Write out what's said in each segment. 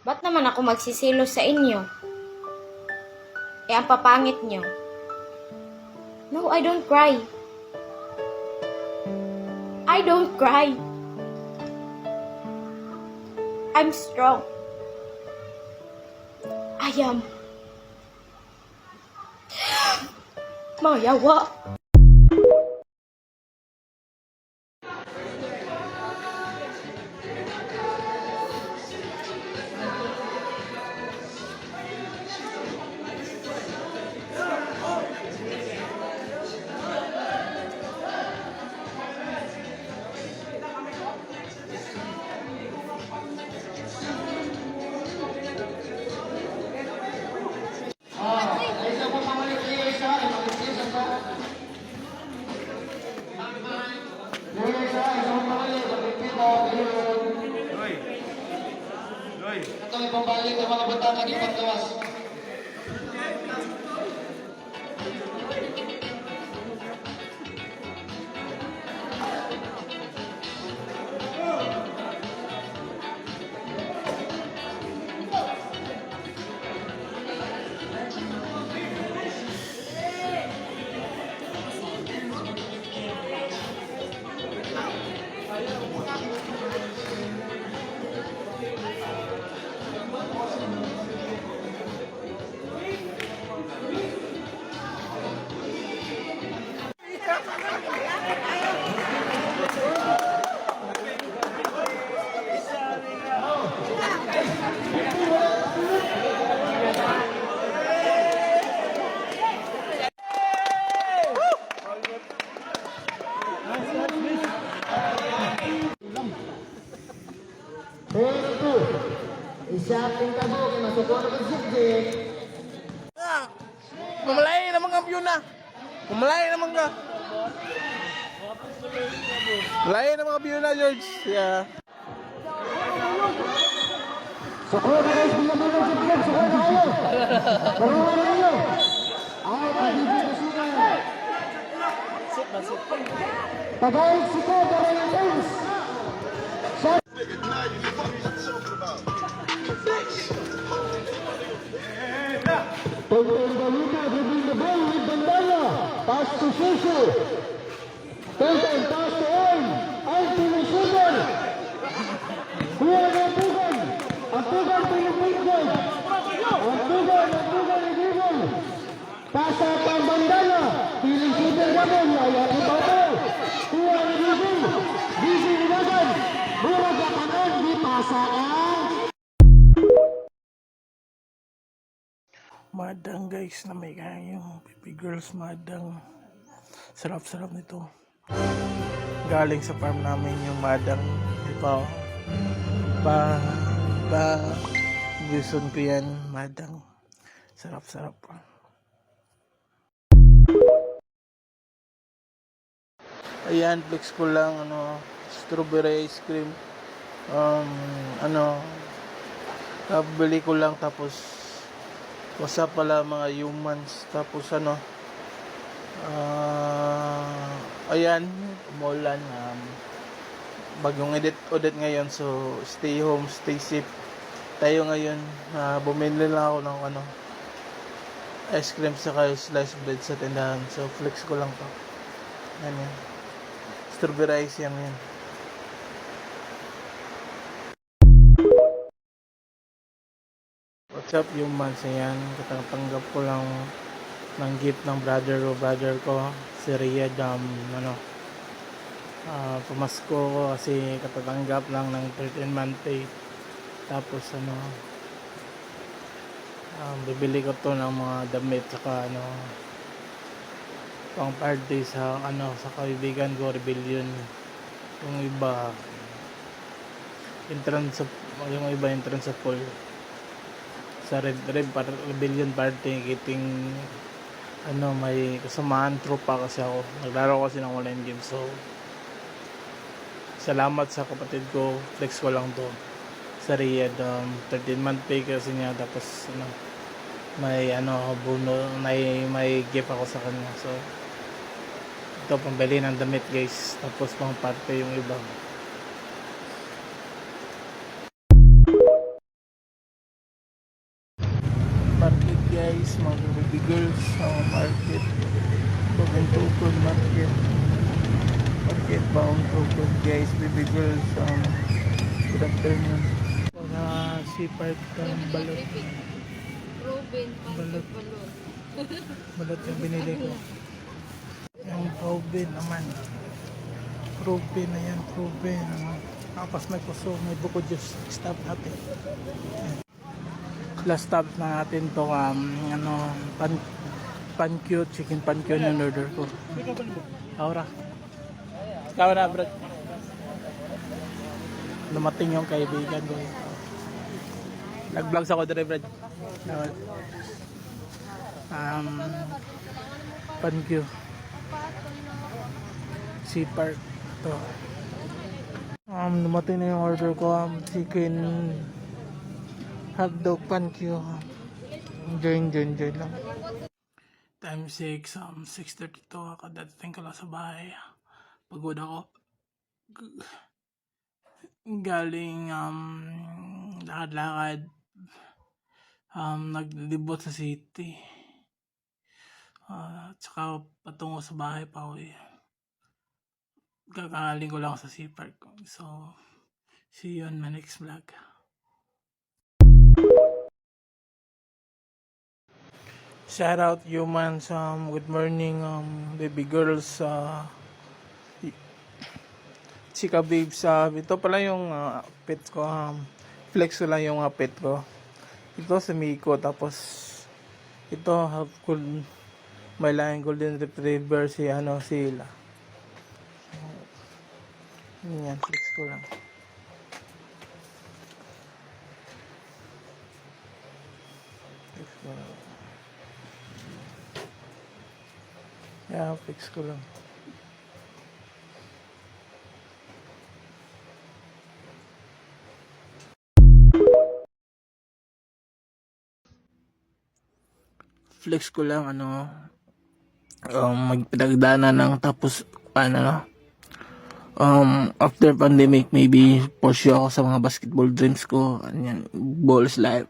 Ba't naman ako magsisilos sa inyo? Ang papangit nyo. No, I don't cry. I don't cry. I'm strong. I am mayawa. Ito ay pambalik ng mga batang di paggawas. Ito, isa ating tabo, kaya masukuha na subject. Mamalay naman ka yun na. Mamalay naman ka. Malay naman ka yun na, George. Yeah. Sukuha na guys, bilang mga subject, sukuha na kayo. Baruhan na kayo. Ayaw ka, hindi ko sukuha. Tagayag si ko, para yung games. Pagpagbalita, dribbling the ball with Bandana. Pass to Susu. Pagpag pass to Oin. Ultimate shooter. Huwag ang pugan. Ang pugan pinipigod. Ang pugan nagibol. Pasa pang Bandana. Piling shooter naman. Ayat ni Bato. Huwag ang Gizi. Gizi nilagan. Murag ang kanan. Di pasa ang Madang guys na may kaya yung Pipi Girls madang. Sarap-sarap nito. Galing sa farm namin yung madang. Ito. Gusto ko yan madang. Sarap-sarap. Ayan, flex ko lang strawberry ice cream. Bili ko lang tapos wasa pala mga humans tapos ayan umulan bagong audit ngayon so stay home, stay safe tayo ngayon. Bumili lang ako ng ice cream saka sliced bread sa tindahan so flex ko lang to. Yan strawberry ice yan. What's up yung months yan, katanggap ko lang ng gift ng brother ko si Riyad. Pumasko ko kasi katatanggap lang ng 13-month pay tapos bibili ko to ng mga damit saka pang party sa sa kaibigan ko Rebellion. Yung iba entrance sa pool sa Rebellion party kiting may kasamaan tropa kasi ako, naglaro kasi ng online game so salamat sa kapatid ko, flex ko lang to sa Riyadh. 13-month pay kasi niya tapos may may gift ako sa kanya so ito pambili ng damit guys tapos pang party yung iba. guys, mga baby girls sa market. Tukod market. Market bound tukod guys, baby girls. Good afternoon. Mga sipart ng balot. Ruben, Balot. balon. Balot yung binili ko. Yung Ruben naman. Ruben na yan, Ruben. Tapos may puso, may buko juice. Stop natin. Last stop na natin to pankyo, chicken pankyo yung order ko. Aura. Ikaw na, bro. Lumating yung kaibigan ko. Nag-vlogs ako dere, bro. Pankyo. Sea Park. To. Lumating na yung order ko. Chicken hotdog pankyo. Join lang. Time 6, 6:32 ako. Dadating ko lang sa bahay. Pagod ako. Galing lakad-lakad. Naglibot sa city. Tsaka patungo sa bahay pa uwi. Kakaling ko lang sa Sea Park. So, see you on my next vlog. Shout out humans, good morning baby girls, chika babes. Ito pala yung pet ko, flex ko lang yung pet ko. Ito si Miko, tapos ito may laing golden retriever si sila. Yan, flex ko lang. Flex ko lang. Yeah, fix ko lang. Flex ko lang magpinagdana ng tapos after pandemic maybe pursue ako sa mga basketball dreams ko. Ganyan, balls life.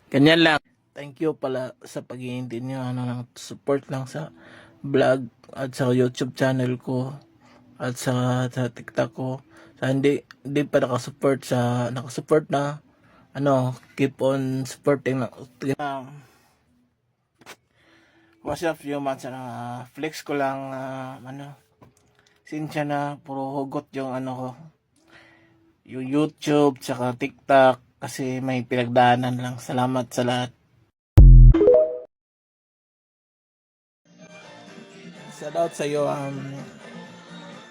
Ganyan lang. Thank you pala sa pag-iintindi niyo ng support lang sa vlog at sa YouTube channel ko at sa TikTok ko. Sa hindi pa nakasupport na keep on supporting na. What's up few months flex ko lang sinsya na puro hugot yung ko yung YouTube tsaka TikTok kasi may pinagdaanan lang. Salamat sa lahat. Shout out sa iyo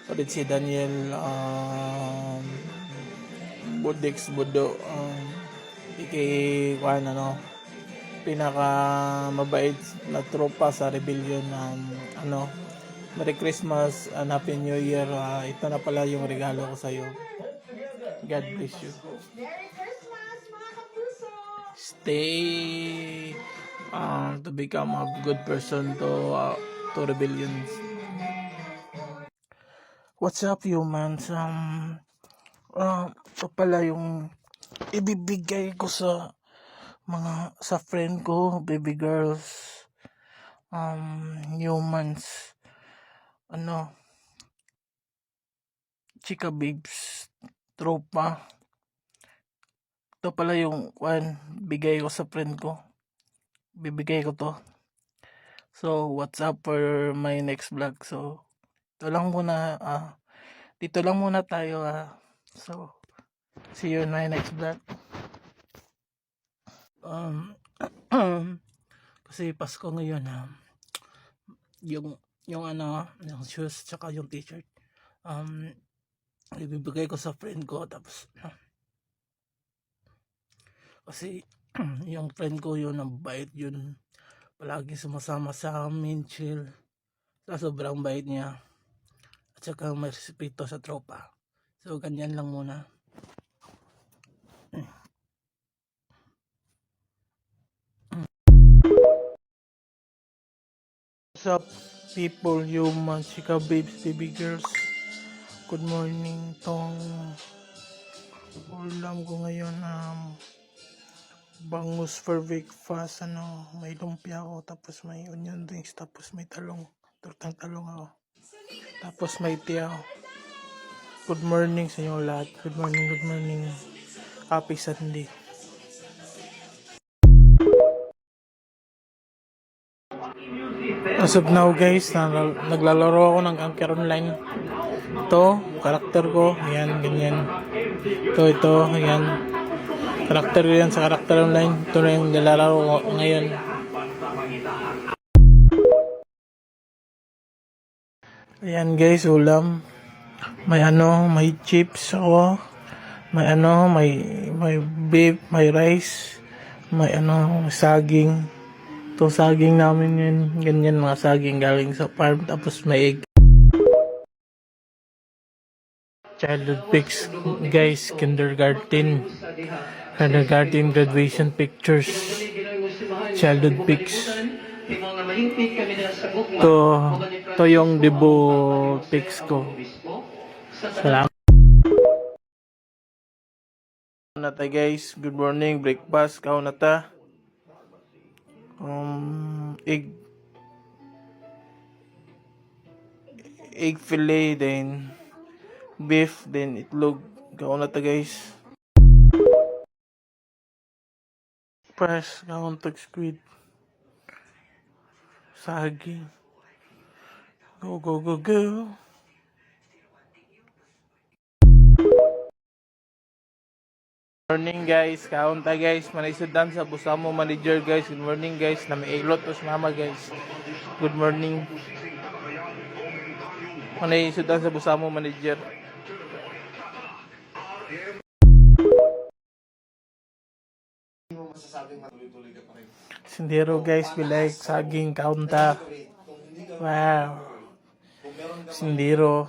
ulit si Daniel Budix Budo pinaka mabait na tropa sa Rebellion. Merry Christmas and Happy New Year. Ito na pala yung regalo ko sa iyo. God bless you. Merry Christmas mga kapuso! Stay to become a good person to Rebellions. What's up humans? Ito pala yung ibibigay ko sa friend ko, baby girls, humans, chika babes, tropa. Ito pala yung bigay ko sa friend ko. Bibigay ko to. So, what's up for my next vlog? So, ito lang muna, dito lang muna tayo. So, see you in my next vlog. Kasi Pasko ngayon, yung shoes tsaka yung t-shirt, ibibigay ko sa friend ko. Tapos, kasi, yung friend ko yun, ang bait yun. Palagi sumasama sa amin, chill. Sa sobrang bait niya. At saka may respeto sa tropa. So, ganyan lang muna. What's up, people, humans, chika babes, baby girls. Good morning. Tong ulam ko ngayon, bangus for breakfast, ano, may lumpia ako, tapos may onion rings, tapos may talong, tortang talong ako. Tapos may tea ako. Good morning sa inyo lahat. Good morning, good morning. Happy Sunday. As of now guys, naglalaro ako ng Anchor Online. Ito, karakter ko, ayan, ganyan. Ito, ayan. Karakter ko yan sa karakter online. Ito na yung nilalaro ko ngayon. Ayan guys, ulam. May may chips ako. May may beef, may rice. May saging. Ito saging namin yun. Ganyan mga saging galing sa farm. Tapos may egg. Childhood pics guys, kindergarten graduation pictures, childhood pics. To yung debut pics ko. Salamat na tayo guys. Good morning, breakfast kao na ta. Egg fillet, then beef, then itlog. Kao na ta guys. Press, kaon tag squid. Saging. Go, go, go, go. Morning guys, kaon ta guys. Manisudan sa Busamo manager guys. Good morning guys. Na may iglot os mama guys. Good morning. Manisudan sa Busamo manager. Sindero guys, be like saging kaunta. Wow. Sindero.